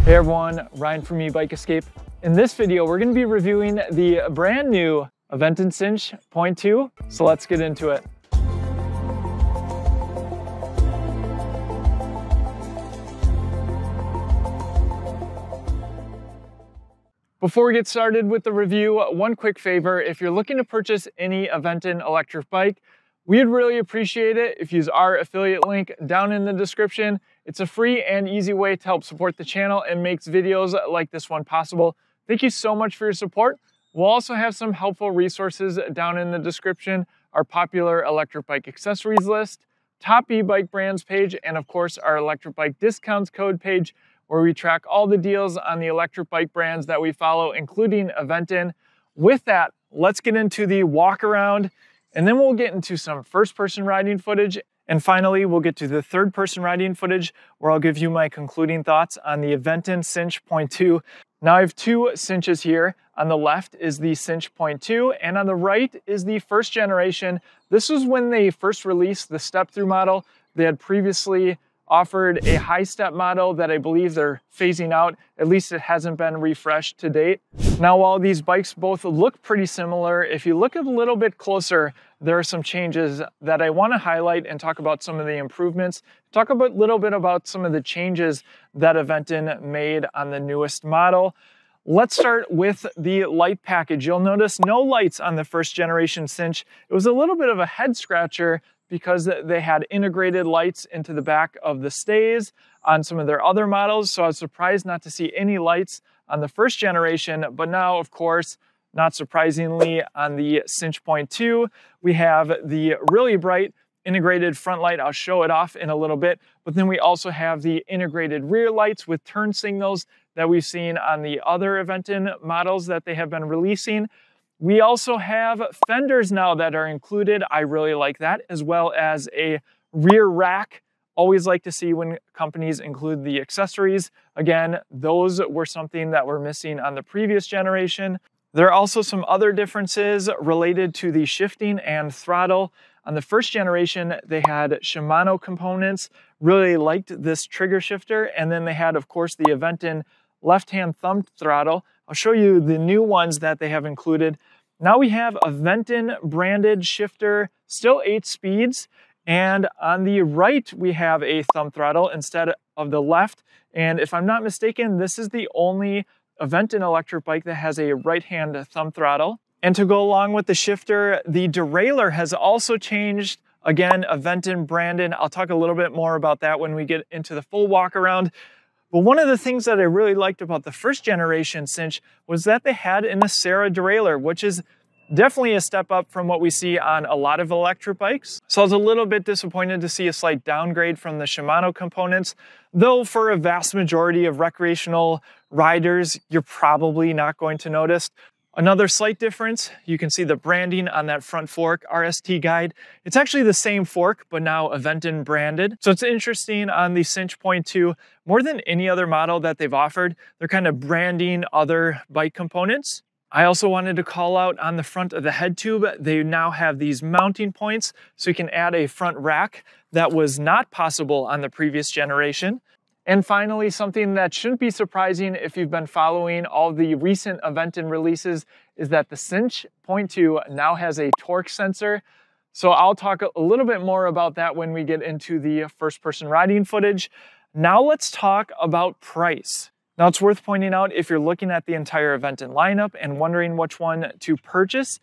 Hey everyone, Ryan from Ebike Escape. In this video, we're going to be reviewing the brand new Aventon Sinch.2, so let's get into it. Before we get started with the review, one quick favor. If you're looking to purchase any Aventon electric bike, we'd really appreciate it if you use our affiliate link down in the description. It's a free and easy way to help support the channel and makes videos like this one possible. Thank you so much for your support. We'll also have some helpful resources down in the description, our popular electric bike accessories list, top e-bike brands page, and of course our electric bike discounts code page, where we track all the deals on the electric bike brands that we follow, including Aventon. With that, let's get into the walk around, and then we'll get into some first-person riding footage. And finally, we'll get to the third-person riding footage, where I'll give you my concluding thoughts on the Aventon Sinch.2. Now I have two Sinches here. On the left is the Sinch.2, and on the right is the first generation. This was when they first released the step-through model. They had previously offered a high step model that I believe they're phasing out. At least it hasn't been refreshed to date. Now, while these bikes both look pretty similar, if you look a little bit closer, there are some changes that I want to highlight and talk about some of the improvements. Talk a little bit about some of the changes that Aventon made on the newest model. Let's start with the light package. You'll notice no lights on the first generation Sinch. It was a little bit of a head scratcher because they had integrated lights into the back of the stays on some of their other models. So I was surprised not to see any lights on the first generation. But now, of course, not surprisingly, on the Sinch.2, we have the really bright integrated front light. I'll show it off in a little bit. But then we also have the integrated rear lights with turn signals that we've seen on the other Aventon models that they have been releasing. We also have fenders now that are included. I really like that, as well as a rear rack. Always like to see when companies include the accessories. Again, those were something that were missing on the previous generation. There are also some other differences related to the shifting and throttle. On the first generation, they had Shimano components. Really liked this trigger shifter. And then they had, of course, the Aventon left-hand thumb throttle. I'll show you the new ones that they have included. Now we have Aventon branded shifter, still 8 speeds. And on the right, we have a thumb throttle instead of the left. And if I'm not mistaken, this is the only Aventon electric bike that has a right-hand thumb throttle. And to go along with the shifter, the derailleur has also changed. Again, Aventon branded. I'll talk a little bit more about that when we get into the full walk around. But one of the things that I really liked about the first generation Sinch was that they had an Acera derailleur, which is definitely a step up from what we see on a lot of electric bikes. So I was a little bit disappointed to see a slight downgrade from the Shimano components, though for a vast majority of recreational riders, you're probably not going to notice. Another slight difference, you can see the branding on that front fork RST guide. It's actually the same fork, but now Aventon branded. So it's interesting on the Sinch.2, more than any other model that they've offered, they're kind of branding other bike components. I also wanted to call out on the front of the head tube, they now have these mounting points, so you can add a front rack that was not possible on the previous generation. And finally, something that shouldn't be surprising if you've been following all the recent Aventon releases is that the Sinch.2 now has a torque sensor. So I'll talk a little bit more about that when we get into the first-person riding footage. Now let's talk about price. Now it's worth pointing out, if you're looking at the entire Aventon lineup and wondering which one to purchase,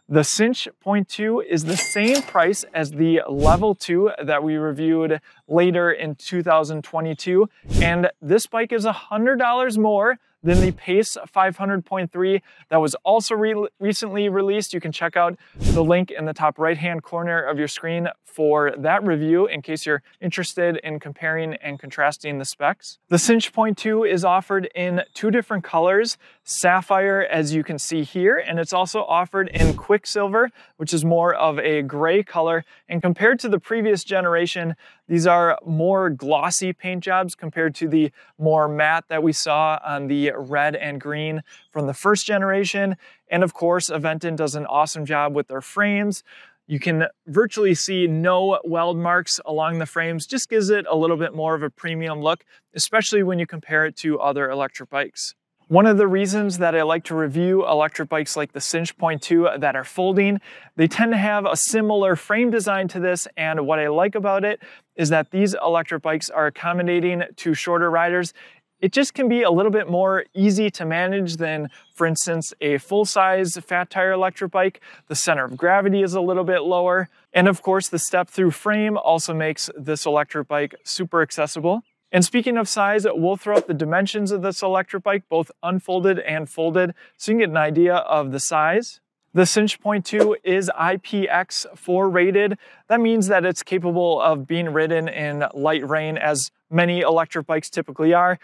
the Sinch.2 is the same price as the Level 2 that we reviewed later in 2022. And this bike is $100 more than the Pace 500.3 that was also recently released. You can check out the link in the top right-hand corner of your screen for that review in case you're interested in comparing and contrasting the specs. The Sinch.2 is offered in 2 different colors, Sapphire, as you can see here, and it's also offered in Quicksilver, which is more of a gray color. And compared to the previous generation, these are more glossy paint jobs compared to the more matte that we saw on the red and green from the first generation. And of course, Aventon does an awesome job with their frames. You can virtually see no weld marks along the frames, just gives it a little bit more of a premium look, especially when you compare it to other electric bikes. One of the reasons that I like to review electric bikes like the Sinch.2 that are folding, they tend to have a similar frame design to this, and what I like about it is that these electric bikes are accommodating to shorter riders. It just can be a little bit more easy to manage than, for instance, a full-size fat tire electric bike. The center of gravity is a little bit lower. And of course, the step-through frame also makes this electric bike super accessible. And speaking of size, we'll throw up the dimensions of this electric bike, both unfolded and folded, so you can get an idea of the size. The Sinch.2 is IPX4 rated. That means that it's capable of being ridden in light rain, as many electric bikes typically are.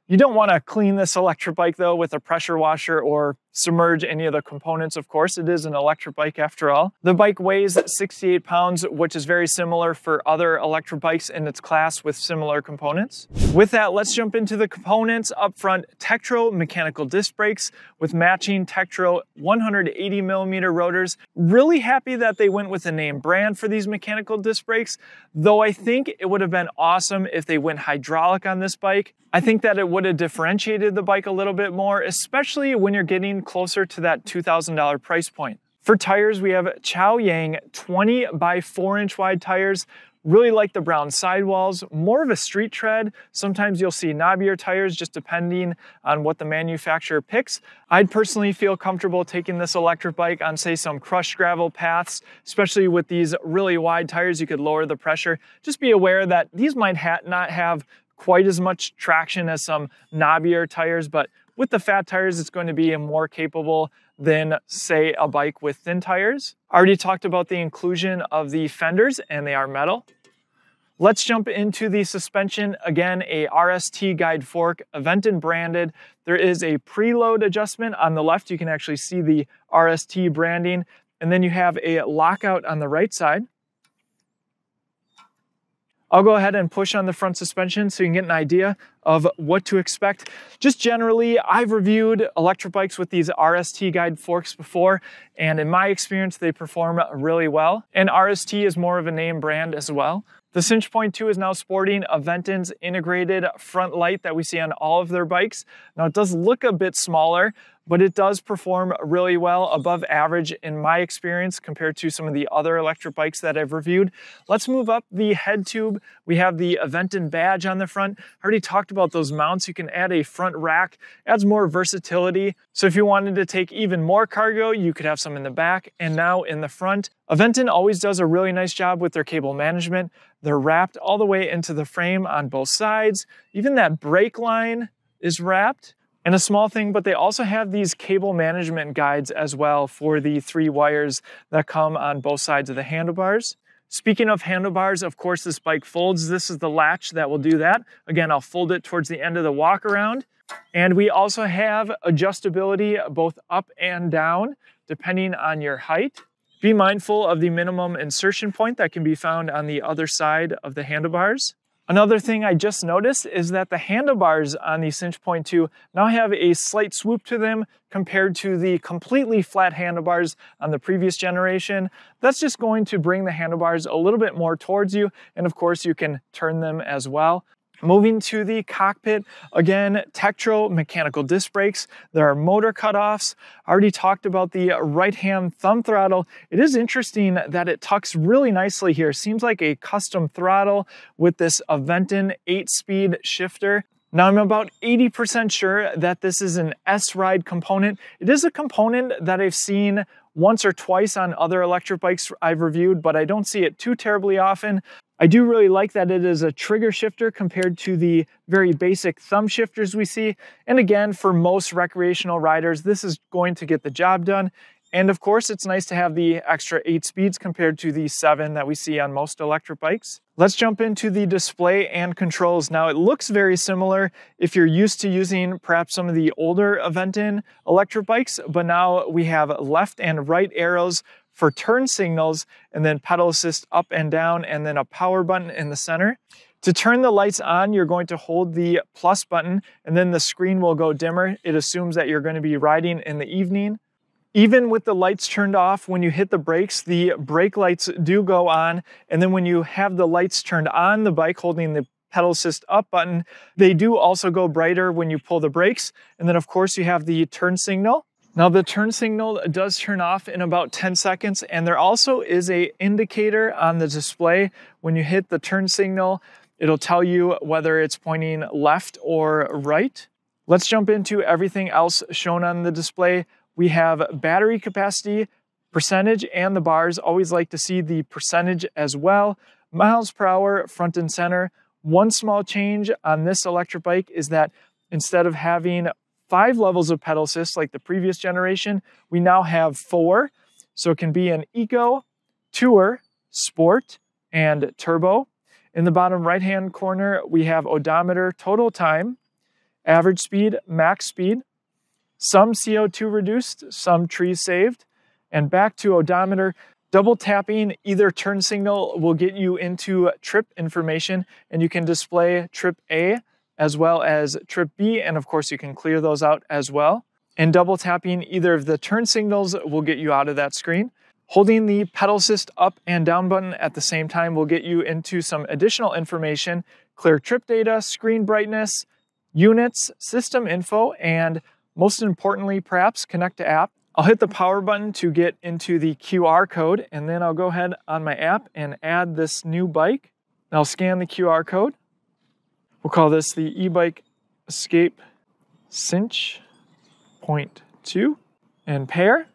You don't want to clean this electric bike though with a pressure washer or submerge any of the components, of course. It is an electric bike after all. The bike weighs 68 pounds, which is very similar for other electric bikes in its class with similar components. With that, let's jump into the components. Up front, Tektro mechanical disc brakes with matching Tektro 180mm rotors. Really happy that they went with a name brand for these mechanical disc brakes, though I think it would have been awesome if they went hydraulic on this bike. I think that it would have differentiated the bike a little bit more, especially when you're getting closer to that $2,000 price point. For tires, we have Chow Yang 20 by 4 inch wide tires. Really like the brown sidewalls, more of a street tread. Sometimes you'll see knobbier tires just depending on what the manufacturer picks. I'd personally feel comfortable taking this electric bike on, say, some crushed gravel paths, especially with these really wide tires. You could lower the pressure. Just be aware that these might not have quite as much traction as some knobbier tires, but with the fat tires, it's going to be more capable than, say, a bike with thin tires. I already talked about the inclusion of the fenders, and they are metal. Let's jump into the suspension. Again, a RST guide fork, Aventon branded. There is a preload adjustment on the left. You can actually see the RST branding, and then you have a lockout on the right side. I'll go ahead and push on the front suspension so you can get an idea of what to expect. Just generally, I've reviewed electric bikes with these RST guide forks before, and in my experience, they perform really well. And RST is more of a name brand as well. The Sinch.2 is now sporting Aventon's integrated front light that we see on all of their bikes. Now, it does look a bit smaller, but it does perform really well, above average in my experience compared to some of the other electric bikes that I've reviewed. Let's move up the head tube. We have the Aventon badge on the front. I already talked about those mounts. You can add a front rack, adds more versatility. So if you wanted to take even more cargo, you could have some in the back and now in the front. Aventon always does a really nice job with their cable management. They're wrapped all the way into the frame on both sides. Even that brake line is wrapped. And a small thing, but they also have these cable management guides as well for the 3 wires that come on both sides of the handlebars. Speaking of handlebars, of course, this bike folds. This is the latch that will do that. Again, I'll fold it towards the end of the walk around. And we also have adjustability both up and down, depending on your height. Be mindful of the minimum insertion point that can be found on the other side of the handlebars. Another thing I just noticed is that the handlebars on the Sinch.2 now have a slight swoop to them compared to the completely flat handlebars on the previous generation. That's just going to bring the handlebars a little bit more towards you, and of course you can turn them as well. Moving to the cockpit, again, Tektro mechanical disc brakes. There are motor cutoffs. I already talked about the right-hand thumb throttle. It is interesting that it tucks really nicely here. Seems like a custom throttle with this Aventon 8-speed shifter. Now, I'm about 80% sure that this is an S-Ride component. It is a component that I've seen once or twice on other electric bikes I've reviewed, but I don't see it too terribly often. I do really like that it is a trigger shifter compared to the very basic thumb shifters we see. And again, for most recreational riders, this is going to get the job done. And of course, it's nice to have the extra 8 speeds compared to the 7 that we see on most electric bikes. Let's jump into the display and controls. Now, it looks very similar if you're used to using perhaps some of the older Aventon electric bikes, but now we have left and right arrows for turn signals, and then pedal assist up and down, and then a power button in the center. To turn the lights on, you're going to hold the plus button, and then the screen will go dimmer. It assumes that you're going to be riding in the evening. Even with the lights turned off, when you hit the brakes, the brake lights do go on. And then when you have the lights turned on the bike holding the pedal assist up button, they do also go brighter when you pull the brakes. And then of course you have the turn signal. Now the turn signal does turn off in about 10 seconds, and there also is an indicator on the display. When you hit the turn signal, it'll tell you whether it's pointing left or right. Let's jump into everything else shown on the display. We have battery capacity, percentage, and the bars. Always like to see the percentage as well. Miles per hour, front and center. One small change on this electric bike is that instead of having 5 levels of pedal assist like the previous generation, we now have 4. So it can be an Eco, Tour, Sport, and Turbo. In the bottom right-hand corner, we have odometer, total time, average speed, max speed, some CO2 reduced, some trees saved, and back to odometer. Double tapping either turn signal will get you into trip information, and you can display trip A as well as trip B, and of course you can clear those out as well. And double tapping either of the turn signals will get you out of that screen. Holding the pedal assist up and down button at the same time will get you into some additional information, clear trip data, screen brightness, units, system info, and most importantly, perhaps connect to app. I'll hit the power button to get into the QR code, and then I'll go ahead on my app and add this new bike. I'll scan the QR code. We'll call this the Ebike Escape Sinch.2 and pair.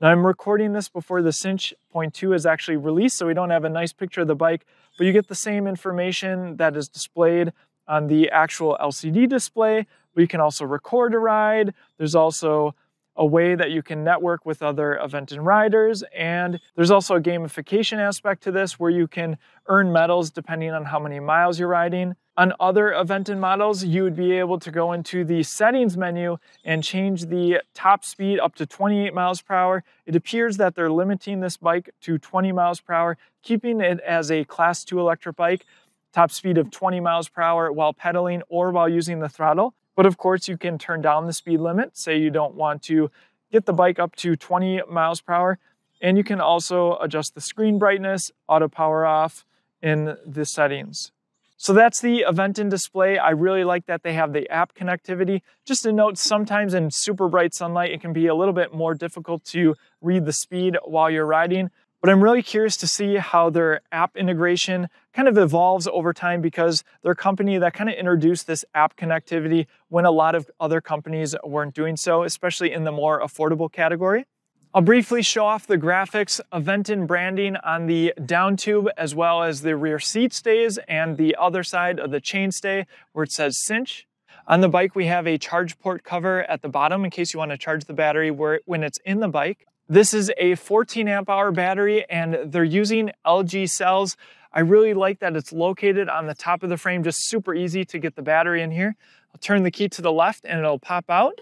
Now I'm recording this before the Sinch.2 is actually released, so we don't have a nice picture of the bike, but you get the same information that is displayed on the actual LCD display, but you can also record a ride. There's also a way that you can network with other Aventon riders, and there's also a gamification aspect to this where you can earn medals depending on how many miles you're riding. On other Aventon models, you would be able to go into the settings menu and change the top speed up to 28 miles per hour. It appears that they're limiting this bike to 20 miles per hour, keeping it as a Class 2 electric bike, top speed of 20 miles per hour while pedaling or while using the throttle. But of course, you can turn down the speed limit. Say you don't want to get the bike up to 20 miles per hour. And you can also adjust the screen brightness, auto power off in the settings. So that's the Aventon display. I really like that they have the app connectivity. Just a note, sometimes in super bright sunlight, it can be a little bit more difficult to read the speed while you're riding. But I'm really curious to see how their app integration kind of evolves over time, because they're a company that kind of introduced this app connectivity when a lot of other companies weren't doing so, especially in the more affordable category. I'll briefly show off the graphics, Aventon branding on the down tube, as well as the rear seat stays and the other side of the chainstay where it says Sinch. On the bike, we have a charge port cover at the bottom in case you want to charge the battery when it's in the bike. This is a 14 amp hour battery, and they're using LG cells. I really like that it's located on the top of the frame, just super easy to get the battery in here. I'll turn the key to the left and it'll pop out.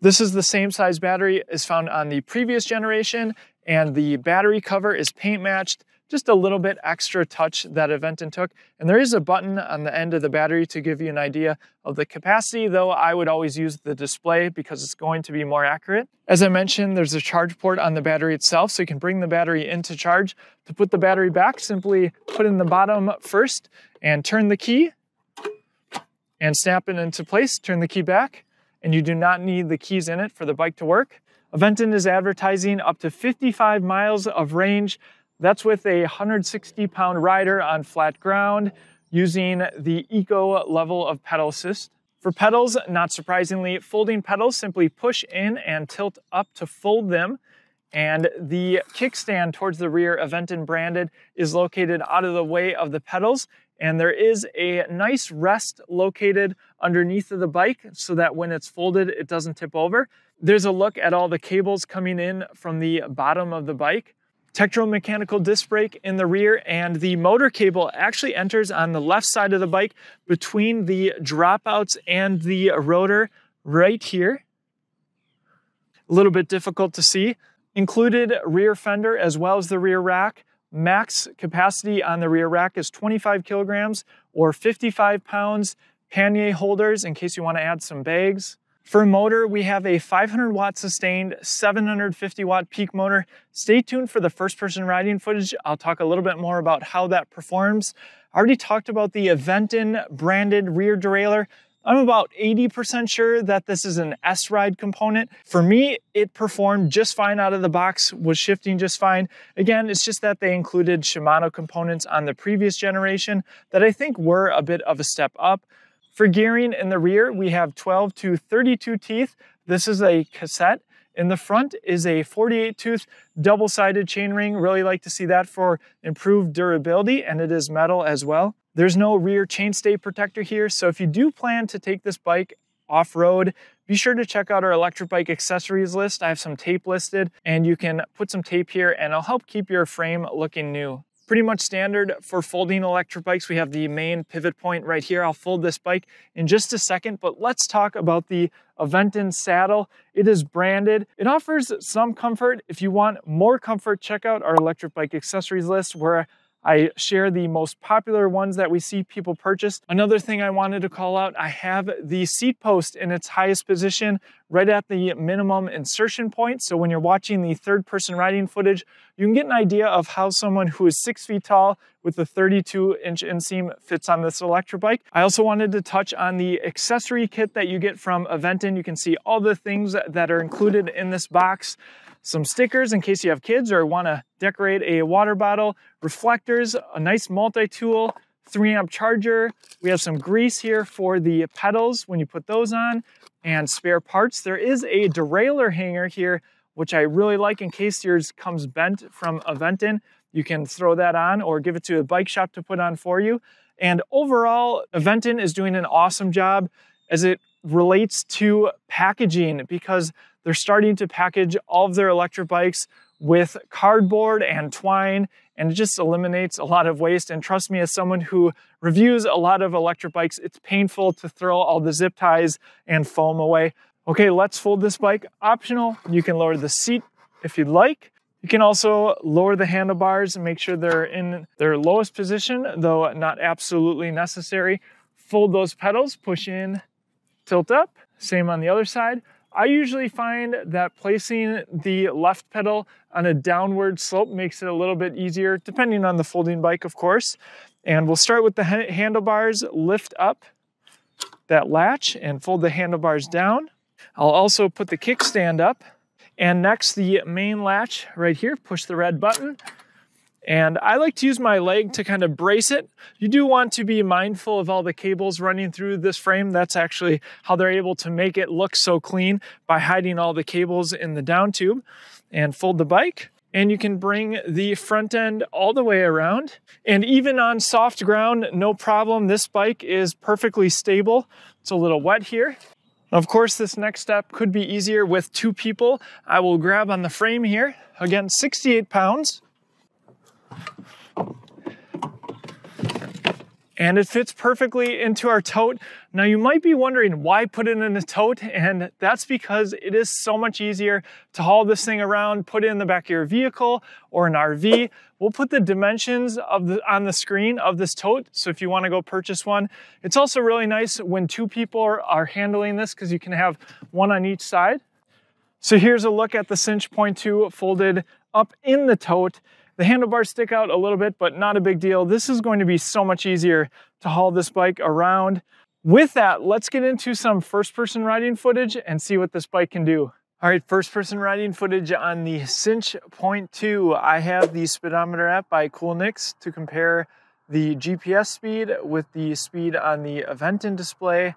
This is the same size battery as found on the previous generation, and the battery cover is paint matched. Just a little bit extra touch that Aventon took. And there is a button on the end of the battery to give you an idea of the capacity, though I would always use the display because it's going to be more accurate. As I mentioned, there's a charge port on the battery itself, so you can bring the battery into charge. To put the battery back, simply put in the bottom first and turn the key and snap it into place, turn the key back, and you do not need the keys in it for the bike to work. Aventon is advertising up to 55 miles of range. That's with a 160-pound rider on flat ground using the Eco level of pedal assist. For pedals, not surprisingly, folding pedals, simply push in and tilt up to fold them. And the kickstand towards the rear, Aventon branded, is located out of the way of the pedals. And there is a nice rest located underneath of the bike so that when it's folded, it doesn't tip over. There's a look at all the cables coming in from the bottom of the bike. Tektro mechanical disc brake in the rear, and the motor cable actually enters on the left side of the bike between the dropouts and the rotor right here. A little bit difficult to see. Included rear fender as well as the rear rack. Max capacity on the rear rack is 25 kilograms or 55 pounds. Pannier holders in case you want to add some bags. For motor, we have a 500 watt sustained, 750 watt peak motor. Stay tuned for the first person riding footage. I'll talk a little bit more about how that performs. I already talked about the Aventon branded rear derailleur. I'm about 80% sure that this is an S-Ride component. For me, it performed just fine out of the box, was shifting just fine. Again, it's just that they included Shimano components on the previous generation that I think were a bit of a step up. For gearing in the rear, we have 12 to 32 teeth. This is a cassette. In the front is a 48 tooth double-sided chainring. Really like to see that for improved durability, and it is metal as well. There's no rear chainstay protector here, so if you do plan to take this bike off-road, be sure to check out our electric bike accessories list. I have some tape listed, and you can put some tape here and it'll help keep your frame looking new. Pretty much standard for folding electric bikes. We have the main pivot point right here. I'll fold this bike in just a second, but let's talk about the Aventon saddle. It is branded. It offers some comfort. If you want more comfort, check out our electric bike accessories list where I share the most popular ones that we see people purchase. Another thing I wanted to call out, I have the seat post in its highest position right at the minimum insertion point. So when you're watching the third person riding footage, you can get an idea of how someone who is 6 feet tall with a 32-inch inseam fits on this electric bike. I also wanted to touch on the accessory kit that you get from Aventon. You can see all the things that are included in this box. Some stickers in case you have kids or want to decorate a water bottle, reflectors, a nice multi-tool, 3-amp charger. We have some grease here for the pedals when you put those on, and spare parts. There is a derailleur hanger here, which I really like in case yours comes bent from Aventon. You can throw that on or give it to a bike shop to put on for you. And overall, Aventon is doing an awesome job as it relates to packaging, because they're starting to package all of their electric bikes with cardboard and twine, and it just eliminates a lot of waste. And trust me, as someone who reviews a lot of electric bikes, it's painful to throw all the zip ties and foam away. Okay, let's fold this bike. Optional, you can lower the seat if you'd like. You can also lower the handlebars and make sure they're in their lowest position, though not absolutely necessary. Fold those pedals, push in, tilt up. Same on the other side. I usually find that placing the left pedal on a downward slope makes it a little bit easier, depending on the folding bike, of course. And we'll start with the handlebars, lift up that latch and fold the handlebars down. I'll also put the kickstand up. And next, the main latch right here, push the red button. And I like to use my leg to kind of brace it. You do want to be mindful of all the cables running through this frame. That's actually how they're able to make it look so clean, by hiding all the cables in the down tube. And fold the bike. And you can bring the front end all the way around. And even on soft ground, no problem. This bike is perfectly stable. It's a little wet here. Of course, this next step could be easier with 2 people. I will grab on the frame here. Again, 68 pounds. And it fits perfectly into our tote. Now you might be wondering why put it in a tote, and that's because it is so much easier to haul this thing around, put it in the back of your vehicle or an RV. We'll put the dimensions on the screen of this tote, so if you want to go purchase one. It's also really nice when 2 people are handling this, because you can have one on each side. So here's a look at the Sinch.2 folded up in the tote. The handlebars stick out a little bit, but not a big deal. This is going to be so much easier to haul this bike around. With that, let's get into some first-person riding footage and see what this bike can do. All right, first-person riding footage on the Sinch.2. I have the speedometer app by Coolnix to compare the GPS speed with the speed on the Aventon display.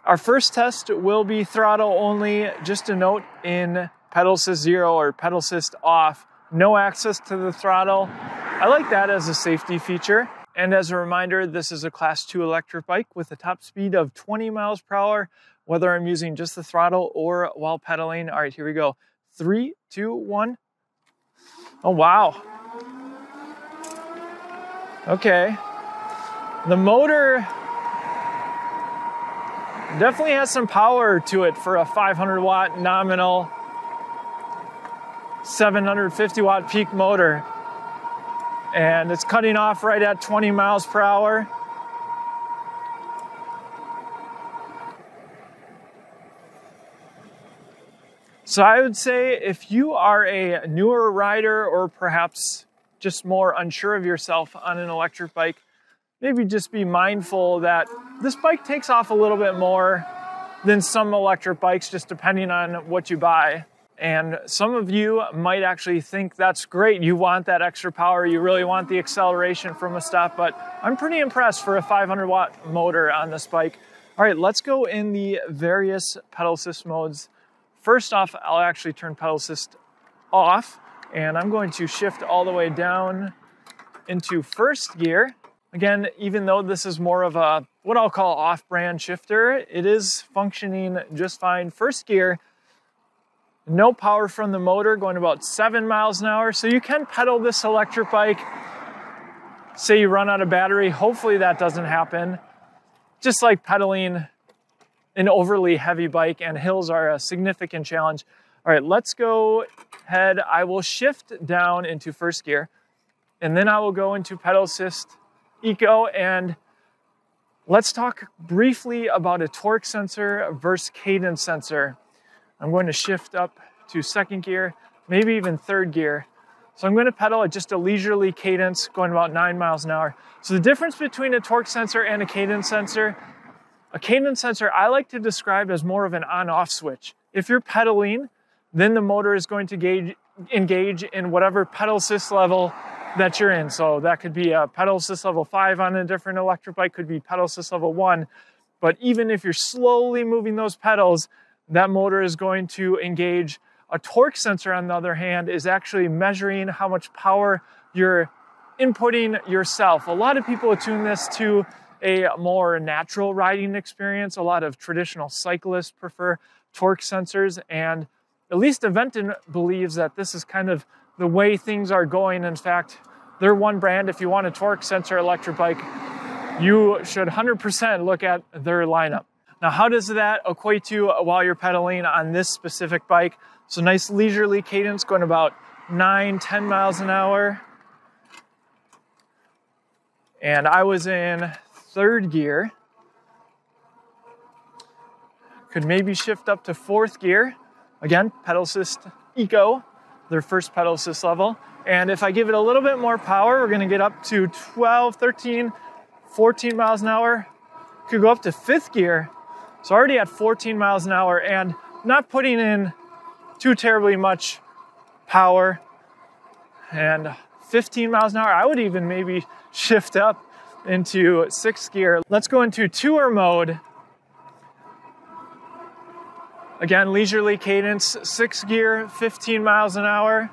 Our first test will be throttle only. Just a note, in pedal assist 0 or pedal assist off, no access to the throttle. I like that as a safety feature. And as a reminder, this is a Class 2 electric bike with a top speed of 20 miles per hour, whether I'm using just the throttle or while pedaling. All right, here we go. 3, 2, 1. Oh, wow. Okay. The motor definitely has some power to it for a 500 watt nominal 750 watt peak motor, and it's cutting off right at 20 miles per hour. So I would say if you are a newer rider or perhaps just more unsure of yourself on an electric bike, maybe just be mindful that this bike takes off a little bit more than some electric bikes, just depending on what you buy. And some of you might actually think that's great. You want that extra power. You really want the acceleration from a stop, but I'm pretty impressed for a 500 watt motor on this bike. All right, let's go in the various pedal assist modes. First off, I'll actually turn pedal assist off, and I'm going to shift all the way down into first gear. Again, even though this is more of a, what I'll call off-brand shifter, it is functioning just fine. First gear, no power from the motor, going about 7 miles an hour. So you can pedal this electric bike. Say you run out of battery, hopefully that doesn't happen. Just like pedaling an overly heavy bike, and hills are a significant challenge. All right, let's go ahead. I will shift down into first gear, and then I will go into pedal assist eco, and let's talk briefly about a torque sensor versus cadence sensor. I'm going to shift up to second gear, maybe even third gear. So I'm going to pedal at just a leisurely cadence, going about 9 miles an hour. So the difference between a torque sensor and a cadence sensor I like to describe as more of an on-off switch. If you're pedaling, then the motor is going to engage in whatever pedal assist level that you're in. So that could be a pedal assist level 5 on a different electric bike, could be pedal assist level 1. But even if you're slowly moving those pedals, that motor is going to engage. A torque sensor, on the other hand, is actually measuring how much power you're inputting yourself. A lot of people attune this to a more natural riding experience. A lot of traditional cyclists prefer torque sensors, and at least Aventon believes that this is kind of the way things are going. In fact, they're one brand. If you want a torque sensor electric bike, you should 100% look at their lineup. Now, how does that equate to while you're pedaling on this specific bike? So nice leisurely cadence, going about 9-10 miles an hour. And I was in third gear. Could maybe shift up to fourth gear. Again, pedal assist eco, their first pedal assist level. And if I give it a little bit more power, we're gonna get up to 12, 13, 14 miles an hour. Could go up to fifth gear. So already at 14 miles an hour and not putting in too terribly much power. And 15 miles an hour, I would even maybe shift up into sixth gear. Let's go into tour mode. Again, leisurely cadence, sixth gear, 15 miles an hour.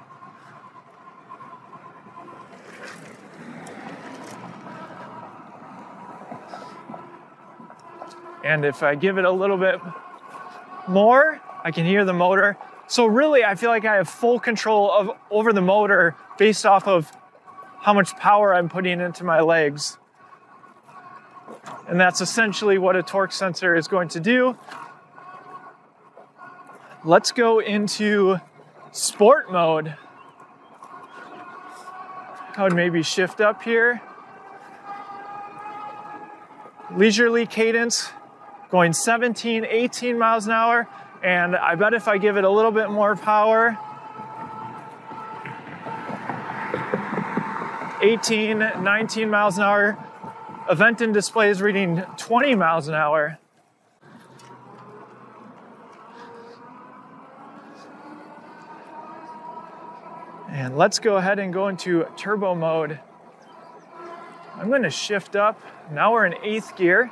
And if I give it a little bit more, I can hear the motor. So really, I feel like I have full control over the motor based off of how much power I'm putting into my legs. And that's essentially what a torque sensor is going to do. Let's go into sport mode. I would maybe shift up here. Leisurely cadence, going 17, 18 miles an hour. And I bet if I give it a little bit more power, 18, 19 miles an hour. Aventon display is reading 20 miles an hour. And let's go ahead and go into turbo mode. I'm going to shift up. Now we're in eighth gear.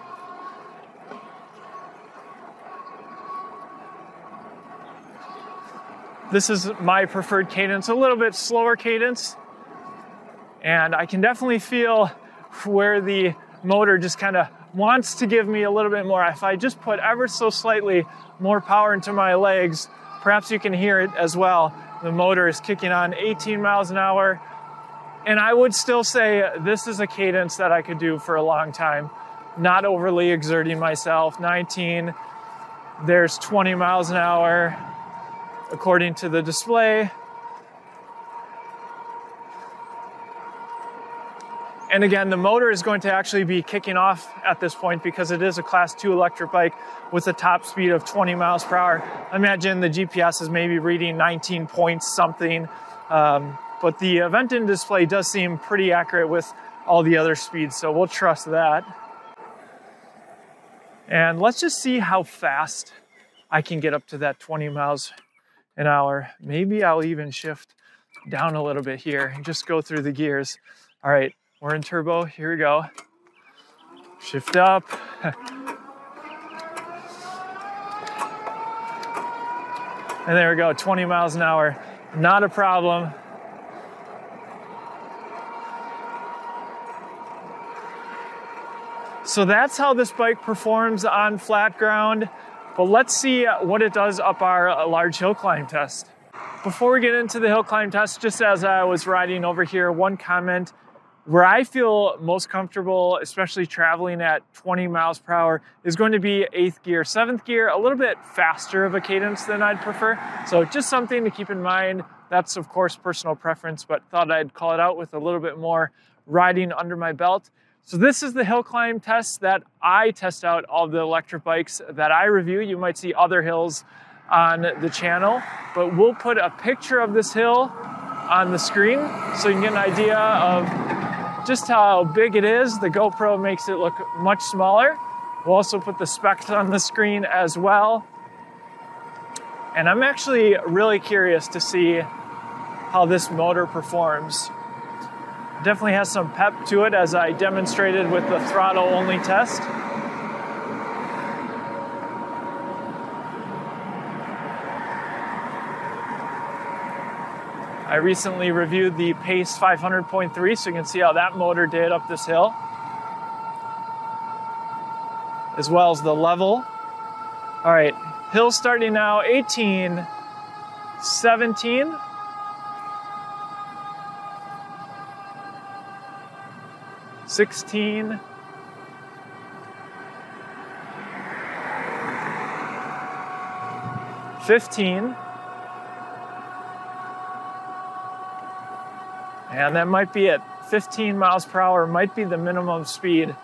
This is my preferred cadence, a little bit slower cadence. And I can definitely feel where the motor just kind of wants to give me a little bit more. If I just put ever so slightly more power into my legs, perhaps you can hear it as well. The motor is kicking on 18 miles an hour. And I would still say this is a cadence that I could do for a long time, not overly exerting myself. 19, there's 20 miles an hour, according to the display. And again, the motor is going to actually be kicking off at this point because it is a Class 2 electric bike with a top speed of 20 miles per hour. I imagine the GPS is maybe reading 19 points something, but the Aventon display does seem pretty accurate with all the other speeds, so we'll trust that. And let's just see how fast I can get up to that 20 miles an hour. Maybe I'll even shift down a little bit here and just go through the gears. All right, we're in turbo, here we go. Shift up. And there we go, 20 miles an hour, not a problem. So that's how this bike performs on flat ground, but let's see what it does up our large hill climb test. Before we get into the hill climb test, just as I was riding over here, one comment: where I feel most comfortable, especially traveling at 20 miles per hour, is going to be 8th gear. 7th gear, a little bit faster of a cadence than I'd prefer. So just something to keep in mind. That's of course personal preference, but thought I'd call it out with a little bit more riding under my belt. So this is the hill climb test that I test out all the electric bikes that I review. You might see other hills on the channel, but we'll put a picture of this hill on the screen so you can get an idea of just how big it is. The GoPro makes it look much smaller. We'll also put the specs on the screen as well. And I'm actually really curious to see how this motor performs. It definitely has some pep to it, as I demonstrated with the throttle only test. I recently reviewed the Pace 500.3, so you can see how that motor did up this hill, as well as the level. All right, hill starting now, 18, 17, 16, 15, and that might be it. 15 miles per hour might be the minimum speed.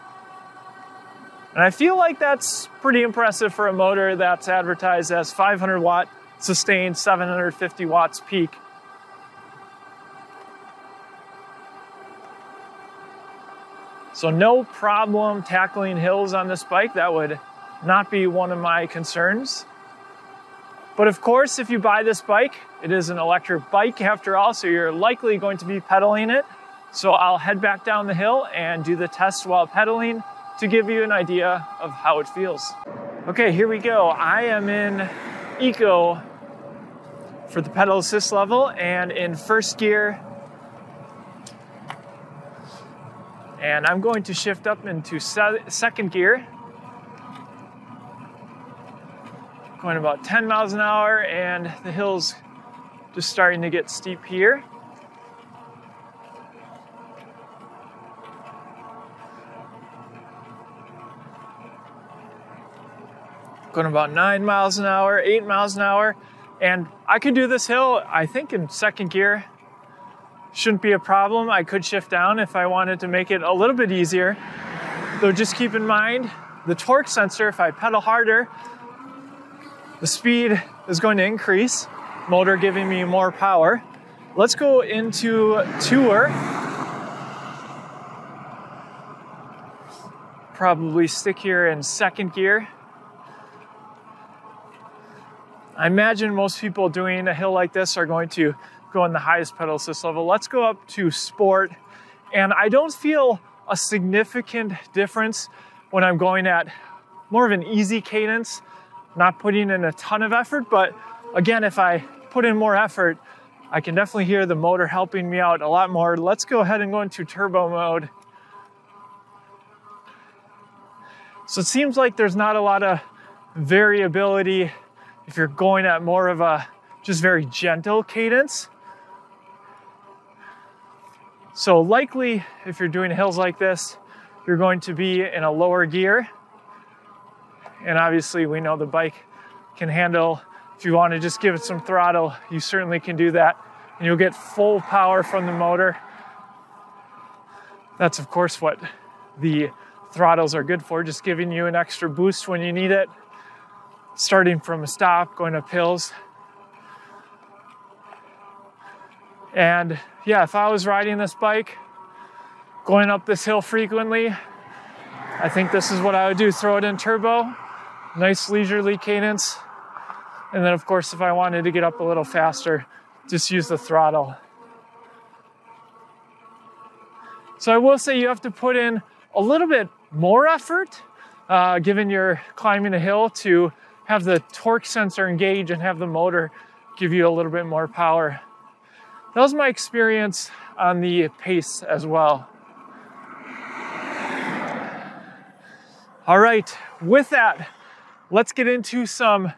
And I feel like that's pretty impressive for a motor that's advertised as 500 watt sustained, 750 watts peak. So no problem tackling hills on this bike. That would not be one of my concerns. But of course, if you buy this bike, it is an electric bike after all, so you're likely going to be pedaling it. So I'll head back down the hill and do the test while pedaling to give you an idea of how it feels. Okay, here we go. I am in Eco for the pedal assist level and in first gear. And I'm going to shift up into second gear. Going about 10 miles an hour, and the hill's just starting to get steep here. Going about 9 miles an hour, 8 miles an hour, and I could do this hill, I think, in second gear. Shouldn't be a problem. I could shift down if I wanted to make it a little bit easier. Though just keep in mind, the torque sensor, if I pedal harder, the speed is going to increase, motor giving me more power. Let's go into tour. Probably stick here in second gear. I imagine most people doing a hill like this are going to go in the highest pedal assist level. Let's go up to sport. And I don't feel a significant difference when I'm going at more of an easy cadence, not putting in a ton of effort. But again, if I put in more effort, I can definitely hear the motor helping me out a lot more. Let's go ahead and go into turbo mode. So it seems like there's not a lot of variability if you're going at more of a just very gentle cadence. So likely, if you're doing hills like this, you're going to be in a lower gear. And obviously we know the bike can handle, if you want to just give it some throttle, you certainly can do that. And you'll get full power from the motor. That's of course what the throttles are good for, just giving you an extra boost when you need it. Starting from a stop, going up hills. And yeah, if I was riding this bike, going up this hill frequently, I think this is what I would do. Throw it in turbo, nice leisurely cadence. And then of course, if I wanted to get up a little faster, just use the throttle. So I will say you have to put in a little bit more effort, given you're climbing a hill, to have the torque sensor engage and have the motor give you a little bit more power. That was my experience on the Pace as well. All right, with that, let's get into some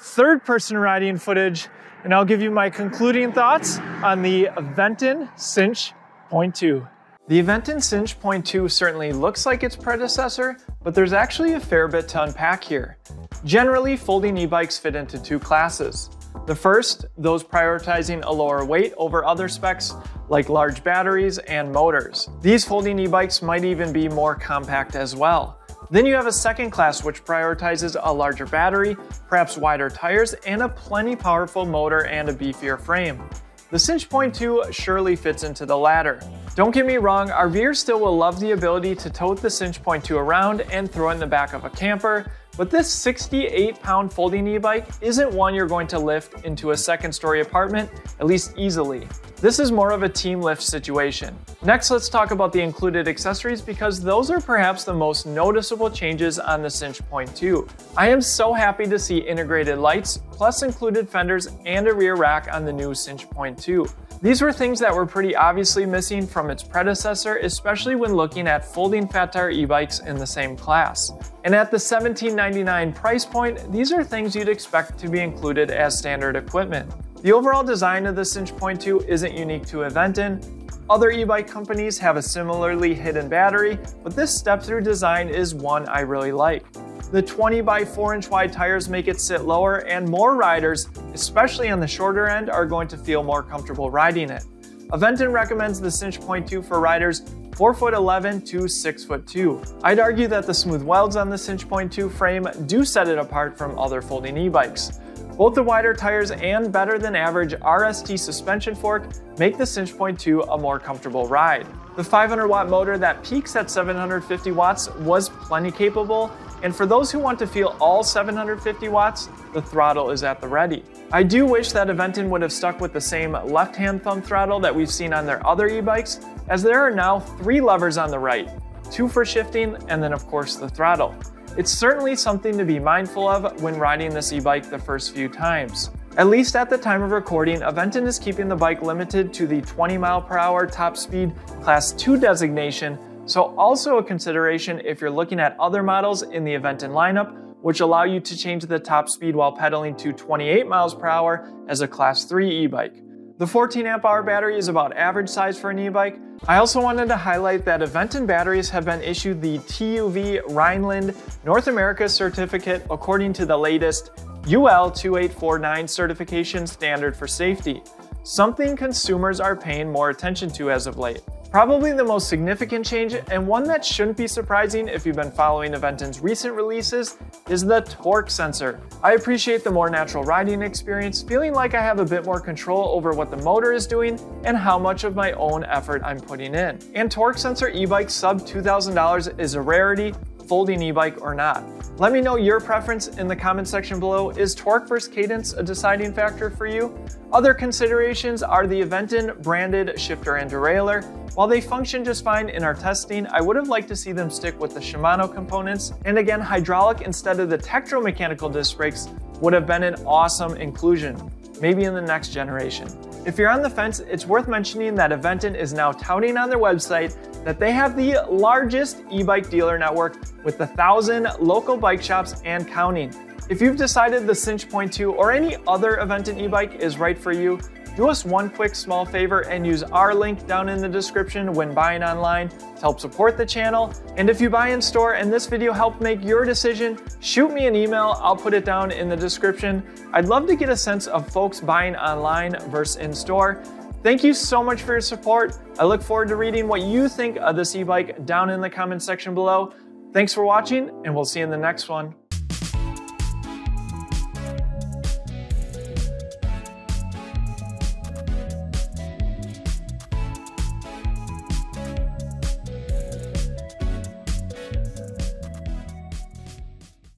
third-person riding footage, and I'll give you my concluding thoughts on the Aventon Sinch.2. The Aventon Sinch.2 certainly looks like its predecessor, but there's actually a fair bit to unpack here. Generally, folding e-bikes fit into two classes. The first, those prioritizing a lower weight over other specs like large batteries and motors. These folding e-bikes might even be more compact as well. Then you have a second class which prioritizes a larger battery, perhaps wider tires, and a plenty powerful motor and a beefier frame. The Sinch.2 surely fits into the latter. Don't get me wrong, RVers still will love the ability to tote the Sinch.2 around and throw it in the back of a camper, but this 68-pound folding e-bike isn't one you're going to lift into a second-story apartment, at least easily. This is more of a team lift situation. Next, let's talk about the included accessories, because those are perhaps the most noticeable changes on the Sinch.2. I am so happy to see integrated lights, plus included fenders and a rear rack on the new Sinch.2. These were things that were pretty obviously missing from its predecessor, especially when looking at folding fat tire e-bikes in the same class. And at the $17.99 price point, these are things you'd expect to be included as standard equipment. The overall design of the Sinch.2 isn't unique to Aventon. Other e-bike companies have a similarly hidden battery, but this step-through design is one I really like. The 20 by 4 inch wide tires make it sit lower, and more riders, especially on the shorter end, are going to feel more comfortable riding it. Aventon recommends the Sinch.2 for riders 4'11" to 6'2". I'd argue that the smooth welds on the Sinch.2 frame do set it apart from other folding e-bikes. Both the wider tires and better than average RST suspension fork make the Sinch.2 a more comfortable ride. The 500 watt motor that peaks at 750 watts was plenty capable, and for those who want to feel all 750 watts, the throttle is at the ready. I do wish that Aventon would have stuck with the same left-hand thumb throttle that we've seen on their other e-bikes, as there are now 3 levers on the right, 2 for shifting, and then of course the throttle. It's certainly something to be mindful of when riding this e-bike the first few times. At least at the time of recording, Aventon is keeping the bike limited to the 20 mph top speed Class 2 designation, so also a consideration if you're looking at other models in the Aventon lineup, which allow you to change the top speed while pedaling to 28 mph as a Class 3 e-bike. The 14 amp-hour battery is about average size for an e-bike. I also wanted to highlight that Aventon batteries have been issued the TUV Rhineland North America certificate according to the latest UL 2849 certification standard for safety, something consumers are paying more attention to as of late. Probably the most significant change, and one that shouldn't be surprising if you've been following Aventon's recent releases, is the torque sensor. I appreciate the more natural riding experience, feeling like I have a bit more control over what the motor is doing and how much of my own effort I'm putting in. And torque sensor e-bike sub $2,000 is a rarity, folding e-bike or not. Let me know your preference in the comment section below. Is torque versus cadence a deciding factor for you? Other considerations are the Aventon branded shifter and derailleur. While they function just fine in our testing, I would have liked to see them stick with the Shimano components, and again, hydraulic instead of the Tektro-mechanical disc brakes would have been an awesome inclusion, maybe in the next generation. If you're on the fence, it's worth mentioning that Aventon is now touting on their website that they have the largest e-bike dealer network with 1,000 local bike shops and counting. If you've decided the Sinch.2 or any other Aventon e-bike is right for you, do us one quick small favor and use our link down in the description when buying online to help support the channel. And if you buy in store and this video helped make your decision, shoot me an email, I'll put it down in the description. I'd love to get a sense of folks buying online versus in store. Thank you so much for your support. I look forward to reading what you think of this e-bike down in the comments section below. Thanks for watching, and we'll see you in the next one.